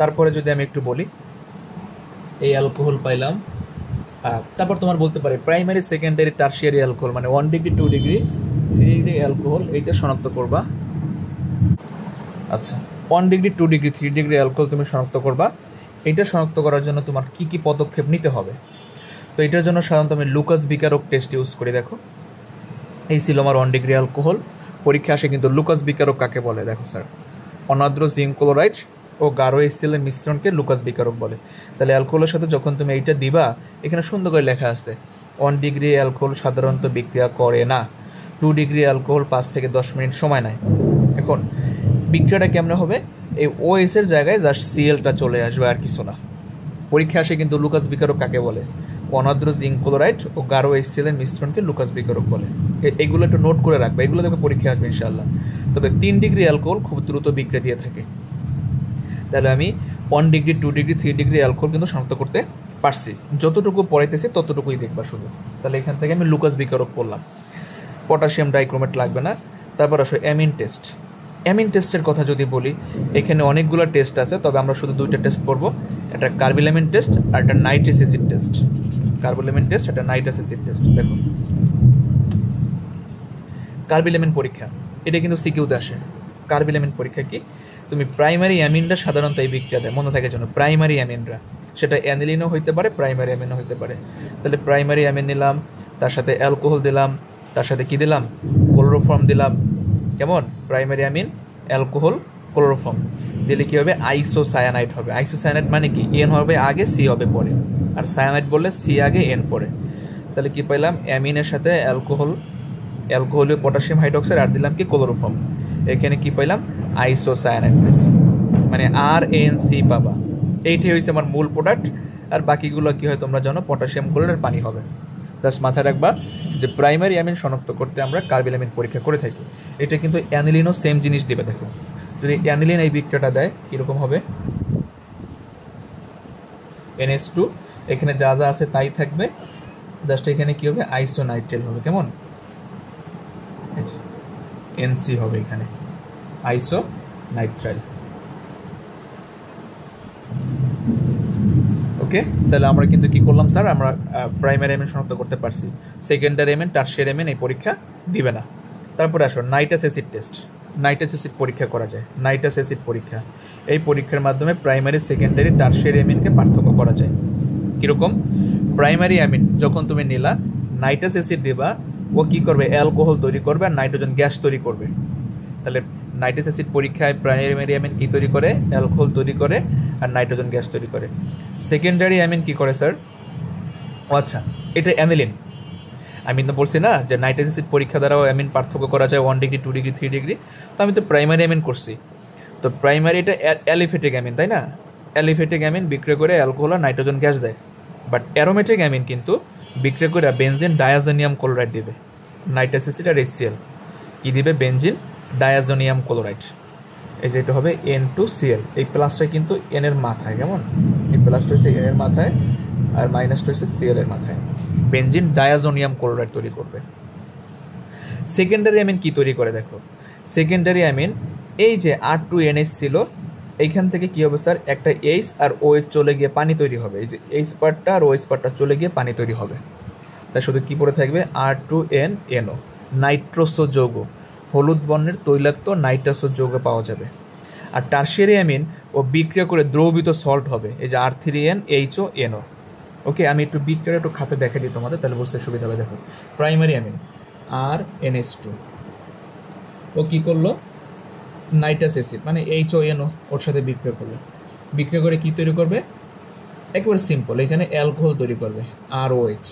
A: তারপরে যদি আমি একটু বলি, এই অ্যালকোহল পাইলাম, তারপর তোমার বলতে পারে প্রাইমারি, সেকেন্ডারি, টার্সিয়ারি অ্যালকোহল, মানে 1 ডিগ্রি, 2 ডিগ্রি, 3 ডিগ্রি অ্যালকোহল, এইটা শনাক্ত করবা। আচ্ছা, 1 ডিগ্রি, 2 ডিগ্রি, 3 ডিগ্রি অ্যালকোহল তুমি শনাক্ত করবা। এইটা শনাক্ত করার জন্য তোমার কী কী পদক্ষেপ নিতে হবে? তো এটার জন্য সাধারণত আমি লুকাস বিকারক টেস্ট ইউজ করি। দেখো, এই ছিল আমার 1 ডিগ্রি অ্যালকোহল। পরীক্ষা আসে কিন্তু লুকাস বিকারক কাকে বলে? দেখো স্যার, অনার্দ্র জিঙ্ক ক্লোরাইড ও গাঢ় HCl মিশ্রণকে লুকাস বিকারক বলে। তাহলে অ্যালকোহলের সাথে যখন তুমি এইটা দিবা, এখানে সুন্দর করে লেখা আছে 1 ডিগ্রি অ্যালকোহল সাধারণত বিক্রিয়া করে না, 2 ডিগ্রি অ্যালকোহল 5 থেকে 10 মিনিট সময় নেয়। এখন বিক্রিয়াটা কেমন হবে? এই OS এর জায়গায় জাস্ট Clটা চলে আসবে, আর কিছু না। পরীক্ষা আসে কিন্তু লুকাস বিকারক কাকে বলে? অনার্দ্র জিঙ্ক ক্লোরাইড ও গাঢ় HCl মিশ্রণকে লুকাস বিকারক বলে। এইগুলো একটু নোট করে রাখবে, এগুলো দেখবে পরীক্ষা আসবে ইনশাআল্লাহ। তবে 3 ডিগ্রি অ্যালকোহল খুব দ্রুত বিক্রিয়া দিয়ে থাকে। তাহলে আমি 1 ডিগ্রি, 2 ডিগ্রি, 3 ডিগ্রি অ্যালকোহল কিন্তু শনাক্ত করতে পারছি। যতটুকু পড়াইতেছি ততটুকুই দেখবা শুধু। তাহলে এখান থেকে আমি লুকাস বিকারক করলাম, পটাশিয়াম ডাইক্রোমেট লাগবে না। তারপর আসো অ্যামিন টেস্ট। অ্যামিন টেস্টের কথা যদি বলি, এখানে অনেকগুলো টেস্ট আছে, তবে আমরা শুধু 2টা টেস্ট পড়বো, একটা কার্বিলামিন টেস্ট আর একটা nitric acid test. Carbylamine test, একটা নাইট্রিক অ্যাসিড টেস্ট। দেখো, কার্বিলামিন পরীক্ষা, এটা কিন্তু সিকিউতে আসে। কার্বিলামিন পরীক্ষা কি? তুমি প্রাইমারি অ্যামিনরা সাধারণত এই বিক্রিয়া দেয়, মনে থাকে জন্য, প্রাইমারি অ্যামিনরা, সেটা অ্যানিলিনও হইতে পারে, প্রাইমারি অ্যামিনও হইতে পারে। তাহলে প্রাইমারি অ্যামিন নিলাম, তার সাথে অ্যালকোহল দিলাম, তার সাথে কি দিলাম? ক্লোরোফর্ম দিলাম। কেমন? প্রাইমারি অ্যামিন, অ্যালকোহল, ক্লোরোফর্ম দিলে কী হবে? আইসোসায়ানাইড হবে। আইসোসায়ানাইড মানে কি? এন হবে আগে, সি হবে পরে, আর সায়ানাইড বললে সি আগে এন পরে। তাহলে কি পাইলাম? অ্যামিনের সাথে অ্যালকোহল অ্যালকোহলীয় পটাশিয়াম হাইড্রোক্সাইড আর দিলাম কি ক্লোরোফর্ম, এখানে কি পাইলাম আইসোসায়ানাইড পাইছি, মানে RNC পাবা। এইটাই হয়েছে আমার মূল প্রোডাক্ট, আর বাকিগুলো কি হয় তোমরা জানো, পটাশিয়াম ক্লোরাইড পানি হবে। জাস্ট মাথায় রাখবা যে প্রাইমারি অ্যামিন শনাক্ত করতে আমরা কার্বিলামিন পরীক্ষা করে থাকি। এটা কিন্তু অ্যানিলিনও সেম জিনিস দিবে। দেখো যদি অ্যানিলিন এই বিক্রিয়াটা দেয় কীরকম হবে, NH2, এখানে যা যা আছে তাই থাকবে, জাস্ট এখানে কি হবে আইসোনাইট্রাইল হবে, কেমন NC হবে এখানে আইসোনাইট্রাইল। ওকে, তাহলে আমরা কিন্তু কি করলাম স্যার, আমরা প্রাইমারি অ্যামিন শনাক্ত করতে পারছি, সেকেন্ডারি অ্যামিন টারশিয়ারি অ্যামিন এই পরীক্ষা দিবে না। তারপরে আসো nitrous acid test. Nitrous acid পরীক্ষা করা যায়, নাইট্রাস অ্যাসিড পরীক্ষা। এই পরীক্ষার মাধ্যমে প্রাইমারি সেকেন্ডারি টারশিয়ারি অ্যামিনকে পার্থক্য করা যায়। কীরকম, প্রাইমারি অ্যামিন যখন তুমি নিলা নাইট্রাস অ্যাসিড দিবা, ও কী করবে অ্যালকোহল তৈরি করবে আর নাইট্রোজেন গ্যাস তৈরি করবে। তাহলে নাইট্রাস অ্যাসিড পরীক্ষায় প্রাইমারি অ্যামিন কী তৈরি করে, অ্যালকোহল তৈরি করে আর নাইট্রোজেন গ্যাস তৈরি করে। সেকেন্ডারি অ্যামিন কী করে স্যার, ও আচ্ছা এটা অ্যানিলিন। আমি তো বলছি না যে নাইট্রাস অ্যাসিড পরীক্ষা দ্বারাও অ্যামিন পার্থক্য করা যায় 1 ডিগ্রি 2 ডিগ্রি 3 ডিগ্রি। তো আমি তো প্রাইমারি অ্যামিন করছি, তো প্রাইমারি এটা অ্যালিফেটিক অ্যামিন, তাই না? অ্যালিফেটিক অ্যামিন বিক্রয় করে অ্যালকোহল আর নাইট্রোজেন গ্যাস দেয়, বাট অ্যারোমেটিক অ্যামিন কিন্তু বিক্রয় করে বেনজিন ডায়াজোনিয়াম ক্লোরাইড দিবে। নাইট্রাস অ্যাসিড আর HCl কী দিবে, বেনজিন ডায়াজোনিয়াম ক্লোরাইড। এই যে এটা হবে N2Cl, এই প্লাসটা কিন্তু N এর মাথায়, কেমন, এই প্লাসটা হচ্ছে N এর মাথায় আর মাইনাসটা হচ্ছে Cl এর মাথায়। বেনজিন ডায়াজোনিয়াম ক্লোরাইড তৈরি করবে। সেকেন্ডারি অ্যামিন কি তৈরি করে দেখো, সেকেন্ডারি অ্যামিন এই যে R2NH ছিল, এইখান থেকে কি হবে স্যার, একটা H আর OH চলে গিয়ে পানি তৈরি হবে। এই যে H পার্টটা আর OH পার্টটা চলে গিয়ে পানি তৈরি হবে, তাই শুধু কি পড়ে থাকবে R2NNO, নাইট্রোসো যৌগ, হলুদ বর্ণের তৈলাক্ত নাইট্রোসো যৌগ পাওয়া যাবে। আর টারশিয়ারি অ্যামিন ও বিক্রিয়া করে দ্রবীভূত সল্ট হবে, এই যে R3NHONO। ওকে, আমি একটু বিক্রিয়া একটু খাতে দেখা দিই তোমাদের, তাহলে বুঝতে সুবিধা হবে। দেখো প্রাইমারি অ্যামিন RNH2, ও কী করলো, নাইট্রাস অ্যাসিড মানে HONO ওর সাথে বিক্রিয়া করবে, বিক্রিয়া করে কী তৈরি করবে, একেবারে সিম্পল, এখানে অ্যালকোহল তৈরি করবে ROH,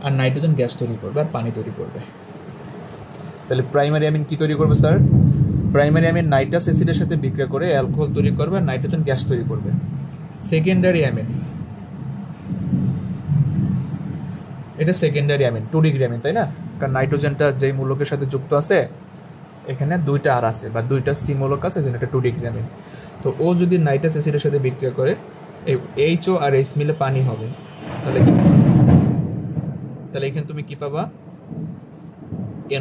A: আর নাইট্রোজেন গ্যাস তৈরি করবে আর পানি তৈরি করবে। তাহলে প্রাইমারি অ্যামিন কী তৈরি করবে স্যার, প্রাইমারি অ্যামিন নাইট্রাস অ্যাসিডের সাথে বিক্রিয়া করে অ্যালকোহল তৈরি করবে আর নাইট্রোজেন গ্যাস তৈরি করবে। সেকেন্ডারি অ্যামিন, এটা সেকেন্ডারি অ্যামিন 2 ডিগ্রি অ্যামিন, তাই না? কারণ নাইট্রোজেনটা যেই মূলকের সাথে যুক্ত আছে এখানে 2টা আর আছে বা 2টা C মূলক আছে, যেন এটা 2 ডিগ্রি অ্যামিন। তো ও যদি নাইট্রাস অ্যাসিডের সাথে বিক্রিয়া করে এই HO আর H মিলে পানি হবে, তাহলে এখানে তুমি কি পাবা,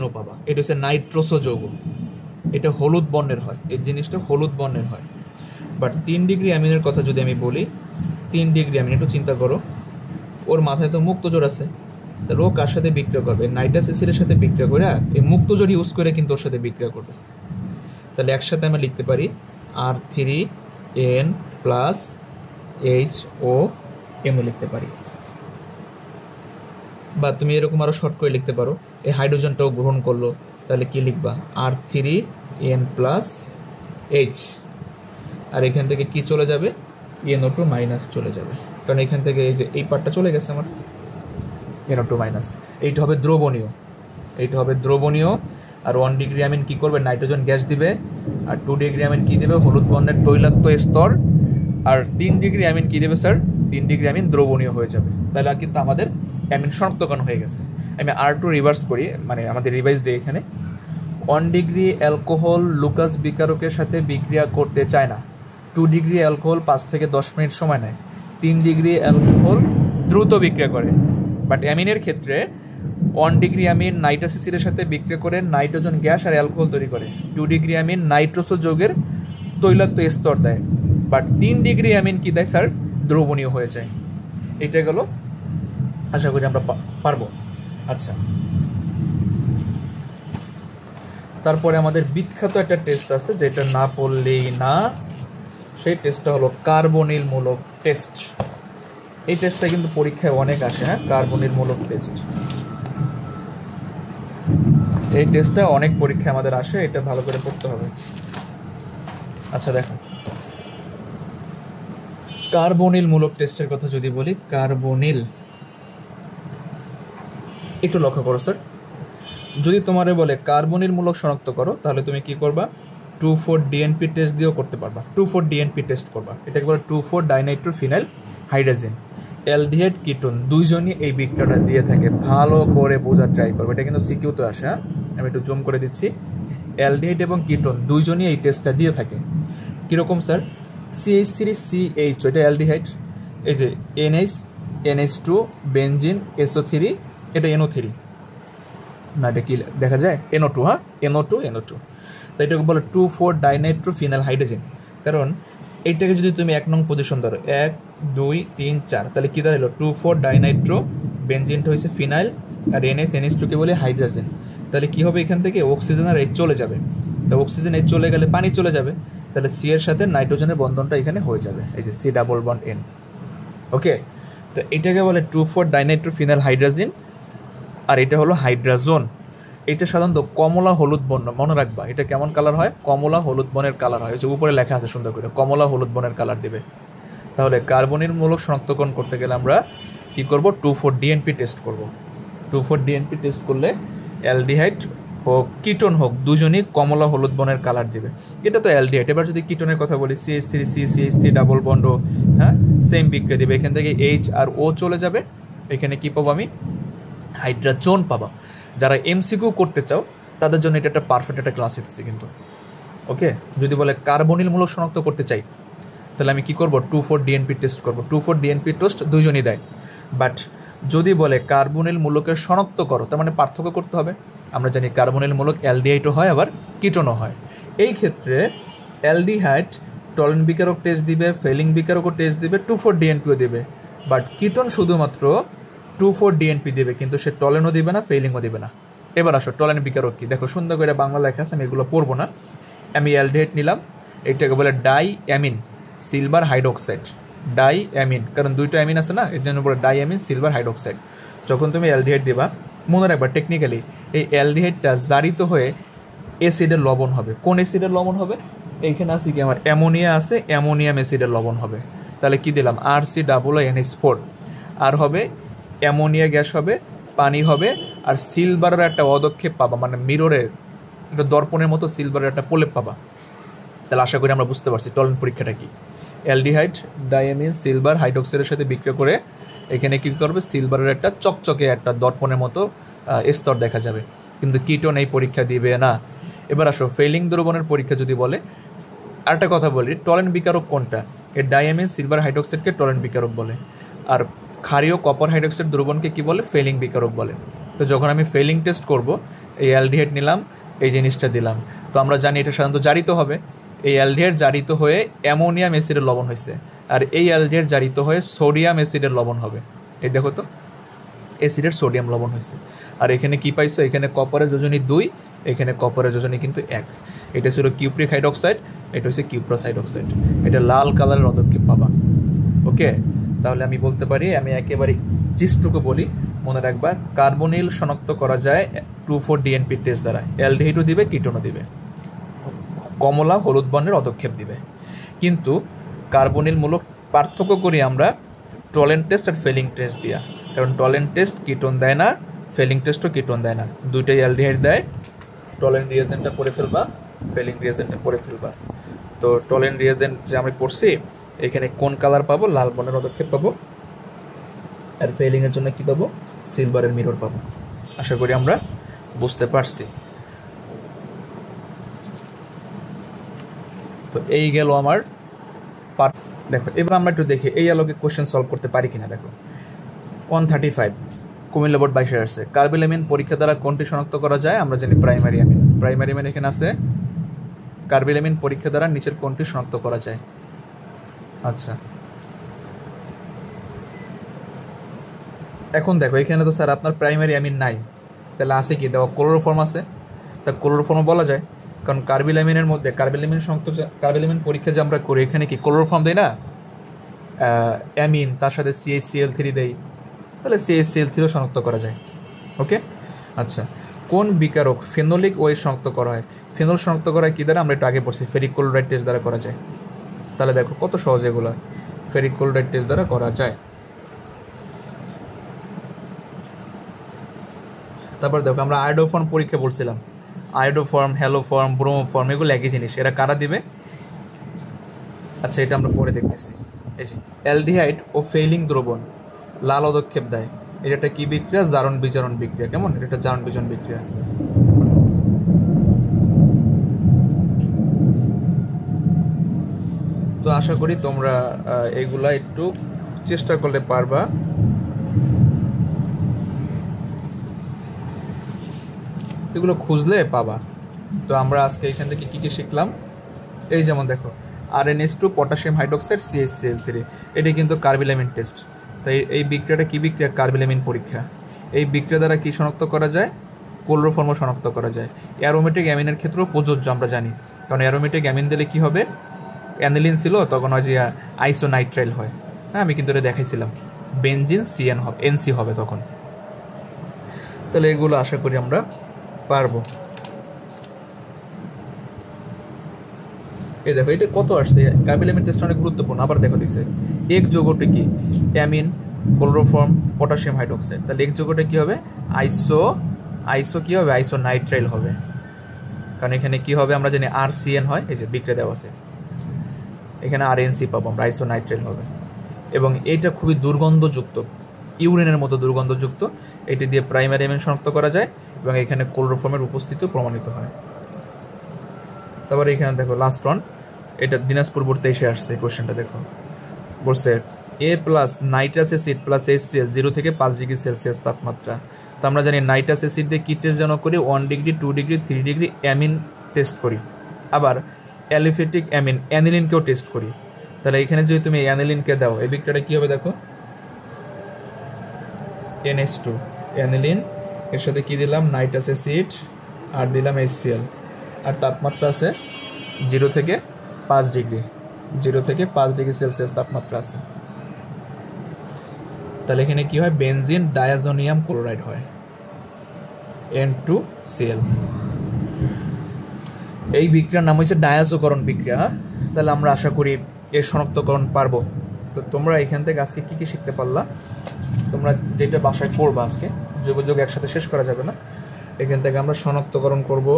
A: NO পাবা। এটা হচ্ছে নাইট্রোসো যৌগ, এটা হলুদ বর্ণের হয়, এই জিনিসটা হলুদ বর্ণের হয়। বাট 3 ডিগ্রি অ্যামিনের কথা যদি আমি বলি, 3 ডিগ্রি অ্যামিন একটু চিন্তা করো, ওর মাথায় তো মুক্তজোড় আছে, তাহলে ও কার সাথে বিক্রিয়া করবে, নাইট্রাস অ্যাসিডের সাথে বিক্রিয়া করে এই মুক্তজোড় ইউজ করে কিন্তু ওর সাথে বিক্রিয়া করবে। তাহলে একসাথে আমরা লিখতে পারি R3N+HONO লিখতে পারি, বা তুমি এরকম আরও শর্ট করে লিখতে পারো, এই হাইড্রোজেনটাও গ্রহণ করলো, তাহলে কি লিখবা R3N+H, আর এখান থেকে কি চলে যাবে, NO2 মাইনাস চলে যাবে, কারণ এখান থেকে এই যে এই পার্টটা চলে গেছে আমার, NO2 মাইনাস। এইটা হবে দ্রবণীয়, এইটা হবে দ্রবণীয়। আর 1 ডিগ্রি অ্যামিন কী করবে, নাইট্রোজেন গ্যাস দিবে, আর 2 ডিগ্রি অ্যামিন কী দেবে, হলুদ বর্ণের তৈলাক্ত স্তর, আর 3 ডিগ্রি অ্যামিন কী দেবে স্যার, 3 ডিগ্রি অ্যামিন দ্রবণীয় হয়ে যাবে। তাহলে কিন্তু আমাদের অ্যামিন শনাক্তকরণ হয়ে গেছে। আমি R2 রিভার্স করি, মানে আমাদের রিভাইজ দিই এখানে, 1 ডিগ্রি অ্যালকোহল লুকাস বিকারকের সাথে বিক্রিয়া করতে চায় না, 2 ডিগ্রি অ্যালকোহল 5 থেকে 10 মিনিট সময় নেয়, 3 ডিগ্রি অ্যালকোহল দ্রুত বিক্রিয়া করে। বাট অ্যামিনের ক্ষেত্রে 1 ডিগ্রি অ্যামিন নাইট্রাস অ্যাসিডের সাথে বিক্রিয়া করে নাইট্রোজেন গ্যাস আর অ্যালকোহল তৈরি করে, 2 ডিগ্রি অ্যামিন নাইট্রোসো যৌগের তৈলাক্ত স্তর দেয়, বাট 3 ডিগ্রি অ্যামিন কি দেয় স্যার, দ্রবণীয় হয়ে যায়। এটা গেল, আশা করি আমরা পারবো। আচ্ছা, তারপরে আমাদের বিখ্যাত একটা টেস্ট আছে যেটা না পড়লেই না, সেই টেস্টটা হলো কার্বনিল মূলক টেস্ট। এই টেস্টটা কিন্তু পরীক্ষায় অনেক আসে, হ্যাঁ, কার্বনিল মূলক টেস্ট। এই টেস্টটা অনেক পরীক্ষায় আমাদের আসে, এটা ভালো করে পড়তে হবে। আচ্ছা দেখো, কার্বনিল মূলক টেস্টের কথা যদি বলি, কার্বনিল, একটু লক্ষ্য করো স্যার, যদি তোমারে বলে কার্বনিল মূলক শনাক্ত করো, তাহলে তুমি কি করবা? 2,4-DNP টেস্ট দিয়েও করতে পারবা। 2,4-DNP টেস্ট করবা, এটাকে বলে 2,4-ডাইনাইট্রোফিনাইল হাইড্রোজেন। অ্যালডিহাইড কিটোন দুইজনই এই বিক্রিয়াটা দিয়ে থাকে, ভালো করে বোঝার ট্রাই করবে, এটা কিন্তু সিকিউতে আসে। আমি একটু জুম করে দিচ্ছি। অ্যালডিহাইড এবং কিটোন দুইজনই এই টেস্টটা দিয়ে থাকে। কীরকম স্যার? CH3CH, এটা অ্যালডিহাইড, এই যে NH NH2 বেনজিন SO3, এটা NO3 না, এটা কি দেখা যায়? NO2, হ্যাঁ, NO2। তো এটাকে বলে 2,4-ডাইনাইট্রোফিনাইল হাইড্রোজেন। কারণ এইটাকে যদি তুমি 1 নং পজিশন ধরো, 1 2 3 4, তাহলে কী দাঁড়ালো? 2,4-ডাইনাইট্রো, বেনজিনটা হয়েছে ফিনাইল, আর NH2কে বলে হাইড্রোজেন। তাহলে কী হবে? এখান থেকে অক্সিজেন আর H চলে যাবে। তো অক্সিজেন H চলে গেলে পানি চলে যাবে, তাহলে C এর সাথে নাইট্রোজেনের বন্ধনটা এখানে হয়ে যাবে, এই যে C+N। ওকে, তো এটাকে বলে 2,4-ডাইনাইট্রোফিনাইল হাইড্রোজেন, আর এটা হলো হাইড্রাজোন। এটা সাধারণত কমলা হলুদ বর্ণ, মনে রাখবা। এটা কেমন কালার হয়? কমলা হলুদ বর্ণের কালার হয়, যে উপরে লেখা আছে সুন্দর করে, কমলা হলুদ বর্ণের কালার দেবে। তাহলে কার্বনিল মূলক শনাক্তকরণ করতে গেলে আমরা কী করব? 2,4-DNP টেস্ট করব। 2,4-DNP টেস্ট করলে অ্যালডিহাইড হোক কিটোন হোক দুজনই কমলা হলুদ বর্ণের কালার দিবে। এটা তো অ্যালডিহাইড। এবার যদি কিটোনের কথা বলি, CH3C ডাবল বন্ড, হ্যাঁ, সেম বিক্রিয়া দিবে। এখান থেকে H আর O চলে যাবে, এখানে কী পাবো আমি? হাইড্রাজোন পাবা। যারা MCQ করতে চাও তাদের জন্য এটা একটা পারফেক্ট একটা ক্লাস হতেছে কিন্তু। ওকে, যদি বলে কার্বনিল মূলক শনাক্ত করতে চাই, তাহলে আমি কি করব? 2,4-DNP টেস্ট করব। 2,4-DNP টেস্ট দুইজনই দেয়। বাট যদি বলে কার্বনিল মূলকের শনাক্ত করো, তার মানে পার্থক্য করতে হবে। আমরা জানি কার্বনিল মূলক অ্যালডিহাইডও হয়, আবার কিটোনও হয়। এই ক্ষেত্রে অ্যালডিহাইড টলেন বিকারক টেস্ট দিবে, ফেলিং বিকারকও টেস্ট দিবে, 2,4-DNPও দিবে। বাট কিটোন শুধুমাত্র 2,4-DNP দিবে, কিন্তু সে টলেনও দিবে না, ফেলিংও দিবে না। এবার আসো টলেন বিকারক কি, দেখো সুন্দর করে বাংলা লেখা আছে, আমি এগুলো পড়বো না। আমি অ্যালডিহাইড নিলাম, এইটাকে বলে ডাইঅ্যামিন সিলভার হাইড্রোক্সাইড। ডাইঅ্যামিন, কারণ দুইটা অ্যামিন আছে না, এর জন্য বলে ডাইঅ্যামিন সিলভার হাইড্রোক্সাইড। যখন তুমি অ্যালডিহাইড দিবা, মনে রাখবা টেকনিক্যালি এই অ্যালডিহাইডটা জারিত হয়ে অ্যাসিডের লবণ হবে। কোন অ্যাসিডের লবণ হবে? এইখানে আছে কি আমার অ্যামোনিয়া আছে, অ্যামোনিয়াম অ্যাসিডের লবণ হবে। তাহলে কি দিলাম? RC+NH4, আর হবে অ্যামোনিয়া গ্যাস হবে, পানি হবে, আর সিলভারের একটা অদক্ষেপ পাবা, মানে মিররের একটা দর্পণের মতো সিলভারের একটা প্রলেপ পাবা। তাহলে আশা করি আমরা বুঝতে পারছি টলেন পরীক্ষাটা কি। অ্যালডিহাইড ডাইঅ্যামিন সিলভার হাইড্রোক্সাইডের সাথে বিক্রিয়া করে এখানে কী করবে? সিলভারের একটা চকচকে একটা দর্পণের মতো স্তর দেখা যাবে, কিন্তু কিটোন এই পরীক্ষা দিবে না। এবার আসো ফেলিং দ্রবণের পরীক্ষা যদি বলে, আরেকটা কথা বলি, টলেন বিকারক কোনটা? এর ডাইঅ্যামিন সিলভার হাইড্রোক্সাইডকে টলেন বিকারক বলে, আর ক্ষারীয় কপার হাইড্রোক্সাইড দ্রবণকে কি বলে? ফেলিং বিকারক বলে। তো যখন আমি ফেলিং টেস্ট করব, এই অ্যালডিহাইড নিলাম, এই জিনিসটা দিলাম, তো আমরা জানি এটা সাধারণত জারিত হবে। এই অ্যালডিহাইড জারিত হয়ে অ্যামোনিয়াম অ্যাসিডের লবণ হয়েছে, আর এই অ্যালডিহাইড জারিত হয়ে সোডিয়াম অ্যাসিডের লবণ হবে। এই দেখো তো, অ্যাসিডের সোডিয়াম লবণ হয়েছে। আর এখানে কি পাইছো? এখানে কপারের যোজনী 2, এখানে কপারের যোজনী কিন্তু 1। এটা ছিল কিউপ্রিক হাইড্রোক্সাইড, এটা হচ্ছে কিউপ্রাস হাইড্রোক্সাইড। এটা লাল কালারের অদক্ষেপ পাবা। ওকে, তাহলে আমি বলতে পারি, আমি একেবারে জিস্টুকু বলি, মনে রাখবা কার্বনিল শনাক্ত করা যায় 2,4-DNP টেস্ট দ্বারা। অ্যালডিহাইডও দিবে, কিটোনও দিবে, কমলা হলুদ বর্ণের অদক্ষেপ দিবে। কিন্তু কার্বনিল মূলক পার্থক্য করি আমরা টলেন টেস্ট আর ফেলিং টেস্ট দিয়া, কারণ টলেন টেস্ট কিটোন দেয় না, ফেলিং টেস্টও কিটোন দেয় না, দুইটাই অ্যালডিহাইড দেয়। টলেন রিয়েজেন্টটা পড়ে ফেলবা, ফেলিং রিয়েজেন্টটা পড়ে ফেলবা। তো টলেন রিয়েজেন্ট যে আমরা পড়ছি, এখানে কোন কালার পাবো? লাল বর্ণের পদক্ষেপ পাবো, আর ফেলিংয়ের জন্য কি পাবো? সিলভারের মিরর পাবো। আশা করি আমরা বুঝতে পারছি। তো এই গেল আমার পার্ট। দেখো এবার আমরা একটু দেখি এই আলোকে কোশ্চেন সলভ করতে পারি কিনা। দেখো 135 কুমিল্লা বোর্ড 22 আসছে, কার্বিলামিন পরীক্ষা দ্বারা কোনটি শনাক্ত করা যায়? আমরা জানি প্রাইমারি অ্যামিন। প্রাইমারি অ্যামিন এখানে আছে, কার্বিলামিন পরীক্ষা দ্বারা নিচের কোনটি শনাক্ত করা যায়? আচ্ছা, এখন দেখো এখানে তো স্যার আপনার প্রাইমারি অ্যামিন নাই, তাহলে আছে কি? দেখো ক্লোরোফর্ম আছে, তা ক্লোরোফর্ম বলা যায়, কারণ কার্বিলামিনের মধ্যে কার্বিলামিন শনাক্ত, কার্বিলামিন পরীক্ষা যে আমরা করি এখানে কি ক্লোরোফর্ম দেয় না, অ্যামিন তার সাথে CH3 দেই, তাহলে CH3 শনাক্ত করা যায়। ওকে, আচ্ছা, কোন বিকারক ফেনোলিক ওয়ে শনাক্ত করা হয়? ফেনল শনাক্ত করা হয় কী দ্বারা? আমরা একটু আগে পড়ছি, ফেরিক ক্লোরাইড টেস্ট দ্বারা করা যায়। তাহলে দেখো কত সহজ এগুলো, ফেরিক ক্লোরাইড টেস্ট দ্বারা করা যায়। তারপর দেখো আমরা আয়োডোফর্ম পরীক্ষা বলছিলাম, আয়োডোফর্ম, হ্যালোফর্ম, ব্রোমোফর্ম এগুলো একই জিনিস, এরা কারা দিবে? আচ্ছা এটা আমরা পরে দেখতেছি। এই যে অ্যালডিহাইড ও ফেইলিং দ্রবণ লাল পদক্ষেপ দেয়, এটা একটা কি বিক্রিয়া? জারণ বিজারণ বিক্রিয়া। কেমন? এটা একটা জারণ বিজারণ বিক্রিয়া। তো আশা করি তোমরা এগুলা একটু চেষ্টা করলে পারবা। এগুলো খুঁজলে পাবা। তো আমরা আজকে এখান থেকে কী কী শিখলাম, এই যেমন দেখো RnH2 পটাশিয়াম হাইড্রোক্সাইড CH3, এটি কিন্তু কার্বিলামিন টেস্ট। তাই এই বিক্রিয়াটা কী বিক্রিয়া? কার্বিলামিন পরীক্ষা। এই বিক্রিয়া দ্বারা কী শনাক্ত করা যায়? ক্লোরোফর্ম শনাক্ত করা যায়। অ্যারোমেটিক অ্যামিনের ক্ষেত্রেও প্রযোজ্য আমরা জানি, কারণ অ্যারোমেটিক অ্যামিন দিলে কী হবে? অ্যানিলিন ছিল তখন হয় যে আইসোনাইট্রাইল হয়। হ্যাঁ আমি কিন্তু এটা দেখাইছিলাম, বেনজিন CN হবে, NC হবে তখন। তাহলে এগুলো আশা করি আমরা পারবো। এই দেখো এটা কত আসছে, কার্বিলামিন টেস্ট অনেক গুরুত্বপূর্ণ। আবার দেখো দিছে এক যৌগটি কি? Amine, chloroform, potassium hydroxide. তাহলে এক যৌগটা কি হবে? আইসো কি হবে? আইসোনাইট্রাইল হবে, কারণ এখানে কি হবে আমরা জানি RCN হয়, এই যে বিক্রিয়া দেওয়া আছে, এখানে RNC পাবো আমরা, আইসোনাইট্রাইল হবে। এবং এইটা খুবই দুর্গন্ধযুক্ত, ইউরিনের মতো দুর্গন্ধযুক্ত। এটি দিয়ে প্রাইমারি অ্যামিন শনাক্ত করা যায় এবং এখানে ক্লোরোফর্মের উপস্থিতিও প্রমাণিত হয়। তারপরে এখানে দেখো লাস্ট ওয়ান, এটা দিনাজপুর বোর্ডে এসে আসছে এই কোশ্চেনটা। দেখো বলছে A+ nitrous acid plus HCl 0 থেকে 5 ডিগ্রি সেলসিয়াস তাপমাত্রা। তো আমরা জানি নাইট্রাস অ্যাসিড দিয়ে কী টেস্ট যেন করি? 1 degree, 2 degree, 3 degree amine test করি। আবার অ্যালিফেটিক অ্যামিন অ্যানিলিনকেও টেস্ট করি। তাহলে এখানে যদি তুমি অ্যানিলিনকে দাও, এই বিক্রিয়াটা কী হবে দেখো? NH2 অ্যানিলিন, এর সাথে কি দিলাম? নাইট্রাস অ্যাসিড, আর দিলাম HCl, আর তাপমাত্রা আছে 0 থেকে 5 ডিগ্রি, 0 থেকে 5 ডিগ্রি সেলসিয়াস তাপমাত্রা আছে। তাহলে এখানে কি হয়? বেনজিন ডায়াজোনিয়াম ক্লোরাইড হয়, N2Cl। এই বিক্রিয়ার নাম হচ্ছে ডায়াজোকরণ বিক্রিয়া। তাহলে আমরা আশা করি এর শনাক্তকরণ পারবো। তো তোমরা এখান থেকে আজকে কী কী শিখতে পারলা? তোমরা যেটা বাসায় পড়বা আজকে, যোগাযোগ একসাথে শেষ করা যাবে না। এখান থেকে আমরা শনাক্তকরণ করব,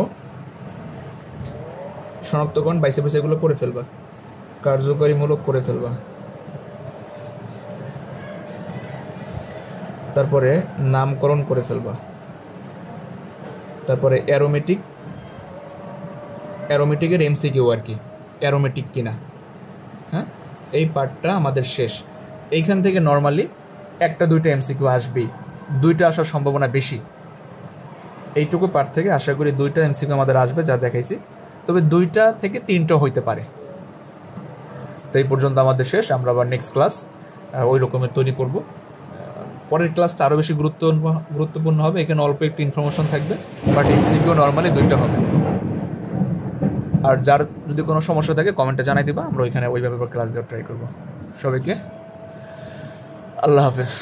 A: শনাক্তকরণ বাইসে বাইসে এগুলো করে ফেলবা, কার্যকারীমূলক করে ফেলবা। তারপরে নামকরণ করে ফেলবা। তারপরে অ্যারোমেটিকের MCQ আর কি, অ্যারোমেটিক কিনা। হ্যাঁ এই পার্টটা আমাদের শেষ। এইখান থেকে নর্মালি 1-2টা MCQ আসবেই, 2টা আসার সম্ভাবনা বেশি। এইটুকু পার্ট থেকে আশা করি 2টা MCQ আমাদের আসবে যা দেখাইছি, তবে 2টা থেকে 3টা হইতে পারে। তো এই পর্যন্ত আমাদের শেষ। আমরা আবার নেক্সট ক্লাস ওই রকমের তৈরি করব। পরের ক্লাসটা আরও বেশি গুরুত্বপূর্ণ হবে, এখানে অল্প একটু ইনফরমেশন থাকবে, বাট MCQ নর্মালি 2টা হবে। আর যার যদি কোনো সমস্যা থাকে কমেন্টে জানাই দিবা, আমরা ওইখানে ওইভাবে ক্লাস দেওয়ার ট্রাই করবো। সবাইকে আল্লাহ হাফেজ।